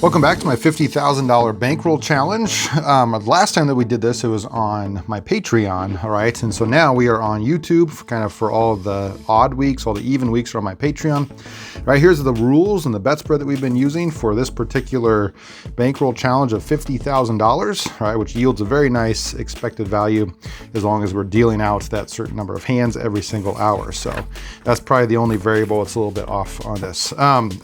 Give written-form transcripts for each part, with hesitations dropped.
Welcome back to my $50,000 bankroll challenge. The last time that we did this, it was on my Patreon, all right? And so now we are on YouTube, for all of the odd weeks, all the even weeks are on my Patreon. Right, here's the rules and the bet spread that we've been using for this particular bankroll challenge of $50,000, right, which yields a very nice expected value as long as we're dealing out that certain number of hands every single hour. So that's probably the only variable that's a little bit off on this.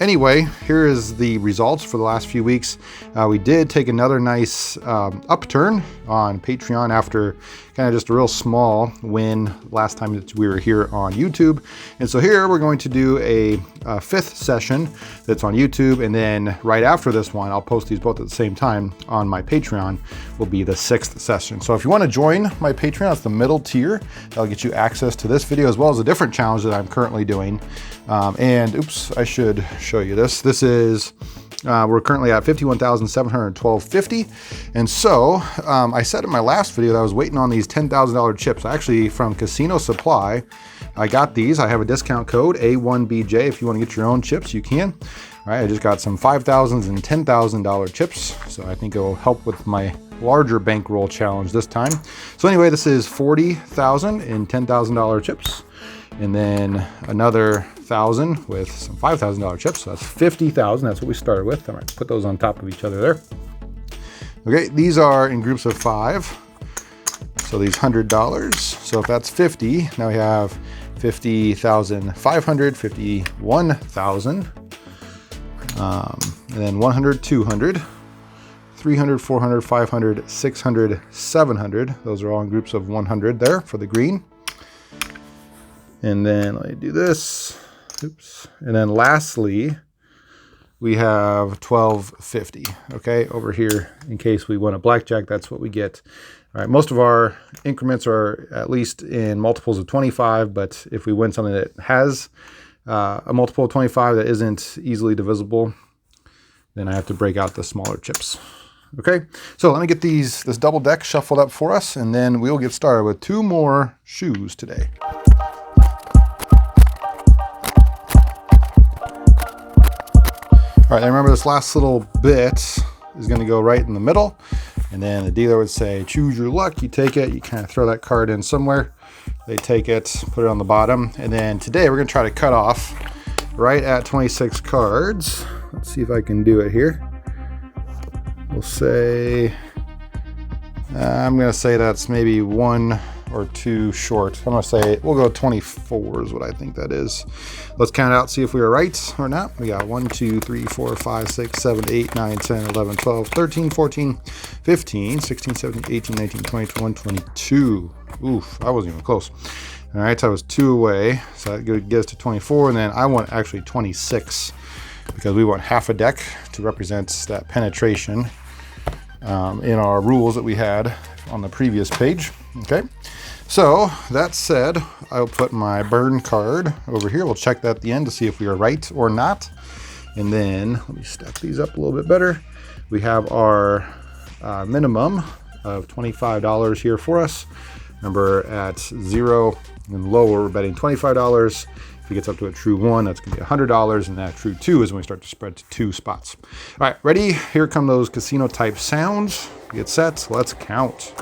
Anyway, here is the results for the last few weeks. We did take another nice upturn on Patreon after kind of just a real small win last time that we were here on YouTube. And so here we're going to do a fifth session that's on YouTube, and then right after this one, I'll post these both at the same time on my Patreon, will be the sixth session. So if you want to join my Patreon, it's the middle tier. That'll get you access to this video as well as a different challenge that I'm currently doing. And oops, I should show you this. This is we're currently at $51,712.50. And so I said in my last video that I was waiting on these $10,000 chips. Actually, from Casino Supply, I got these. I have a discount code A1BJ. If you want to get your own chips, you can. All right, I just got some $5,000 and $10,000 chips. So I think it will help with my larger bankroll challenge this time. So anyway, this is $40,000 in $10,000 chips. And then another 1,000 with some $5,000 chips. So that's 50,000. That's what we started with. I'm going to put those on top of each other there. Okay, these are in groups of 5. So these $100. So if that's 50, now we have 50,500, 51,000, and then 100, 200, 300, 400, 500, 600, 700. Those are all in groups of 100 there for the green. And then let me do this. Oops. And then lastly, we have 1250. Okay, over here in case we win a blackjack, that's what we get. All right, most of our increments are at least in multiples of 25, but if we win something that has a multiple of 25 that isn't easily divisible, then I have to break out the smaller chips. Okay, so let me get this double deck shuffled up for us, and then we'll get started with 2 more shoes today. All right, remember this last little bit is going to go right in the middle, and then the dealer would say, choose your luck. You take it, you kind of throw that card in somewhere. They take it, put it on the bottom, and then today we're going to try to cut off right at 26 cards. Let's see if I can do it here. We'll say, I'm going to say that's maybe 1 or 2 short. I'm going to say we'll go 24 is what I think that is. Let's count out, see if we were right or not. We got 1, 2, 3, 4, 5, 6, 7, 8, 9, 10, 11, 12, 13, 14, 15, 16, 17, 18, 19, 20, 21, 22. Oof, I wasn't even close. All right, so I was 2 away. So that gets to 24, and then I want actually 26 because we want half a deck to represent that penetration in our rules that we had on the previous page. Okay, so that said, I'll put my burn card over here. We'll check that at the end to see if we are right or not. And then let me stack these up a little bit better. We have our minimum of $25 here for us. Remember, at 0 and lower, we're betting $25. If it gets up to a true 1, that's going to be $100, and that true 2 is when we start to spread to 2 spots. All right, ready? Here come those casino type sounds. Get set. Let's count.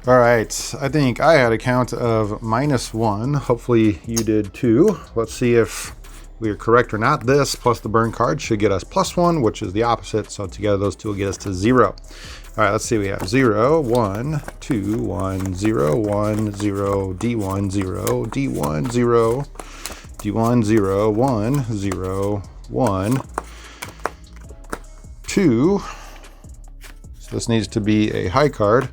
All right, I think I had a count of -1. Hopefully you did too. Let's see if we are correct or not. This plus the burn card should get us +1, which is the opposite. So together those two will get us to 0. All right, let's see. We have 0, 1, 2, 1, 0, 1, 0, D1, 0, D1, 0, D1, 0, 1, 0, 1, 2. So this needs to be a high card.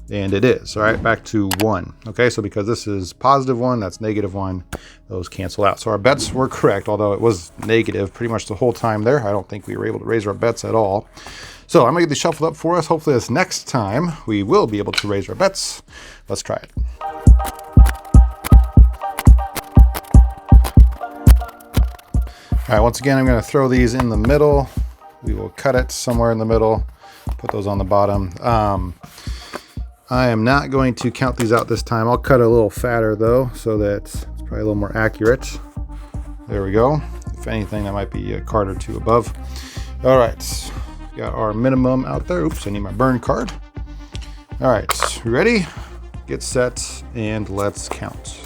And it is. All right, back to 1. Okay, so because this is +1, that's -1, those cancel out. So our bets were correct, although it was negative pretty much the whole time there. I don't think we were able to raise our bets at all. So I'm gonna get these shuffled up for us. Hopefully this next time we will be able to raise our bets. Let's try it. All right, once again, I'm gonna throw these in the middle. We will cut it somewhere in the middle, put those on the bottom. I am not going to count these out this time. I'll cut a little fatter though, so that it's probably a little more accurate. There we go. If anything, that might be a card or two above. All right, got our minimum out there. Oops, I need my burn card. All right, ready? Get set, and let's count.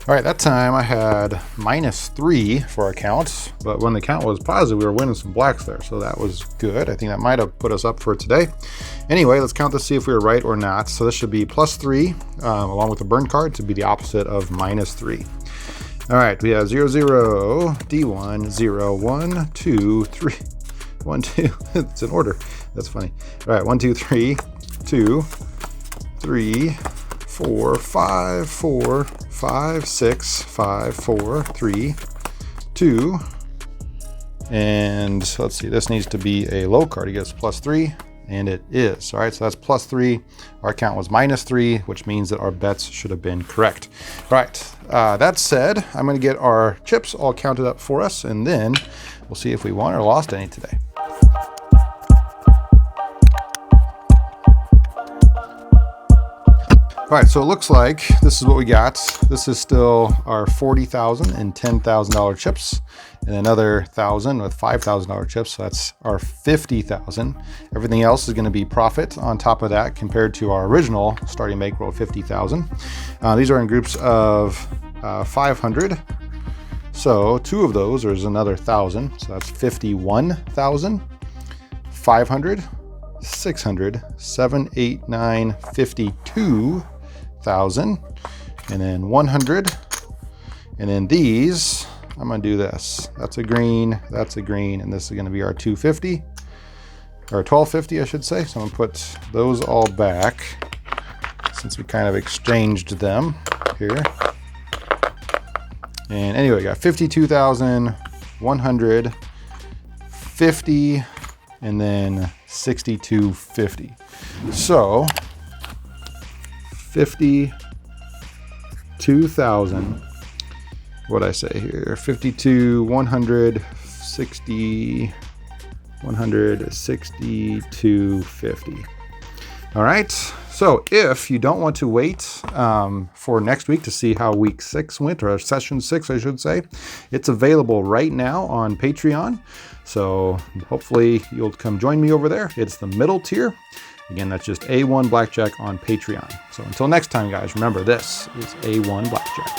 All right, that time I had -3 for our count, but when the count was positive, we were winning some blacks there, so that was good. I think that might have put us up for today. Anyway, let's count to see if we were right or not. So this should be +3, along with the burn card, to be the opposite of -3. All right, we have 0, 0, D1, 0, 1, 2, 3, 1, 2. It's in order. That's funny. All right, 1, 2, 3, 2, 3, 4, 5, 4, 5, 6, 5, 4, 3, 2, and let's see, this needs to be a low card to get us +3, and it is. All right, so that's +3. Our count was -3, which means that our bets should have been correct. All right, that said, I'm gonna get our chips all counted up for us, and then we'll see if we won or lost any today. All right, so it looks like this is what we got. This is still our $40,000 and $10,000 chips, and another 1,000 with $5,000 chips. So that's our 50,000. Everything else is going to be profit on top of that compared to our original starting bankroll of 50,000. These are in groups of 500. So 2 of those is another 1,000. So that's 51,000, 500, 600, 7, 8, 9, 52,000, and then 100, and then these, I'm gonna do this. That's a green, that's a green, and this is gonna be our 250, or 1250, I should say. So I'm gonna put those all back since we kind of exchanged them here. And anyway, we got 52,000, 150, and then 6250. So 52,000, what'd I say here? 52, 160, 162.50. All right, so if you don't want to wait for next week to see how week 6 went, or session 6, I should say, it's available right now on Patreon. So hopefully you'll come join me over there. It's the middle tier. Again, that's just A1 Blackjack on Patreon. So until next time, guys, remember this is A1 Blackjack.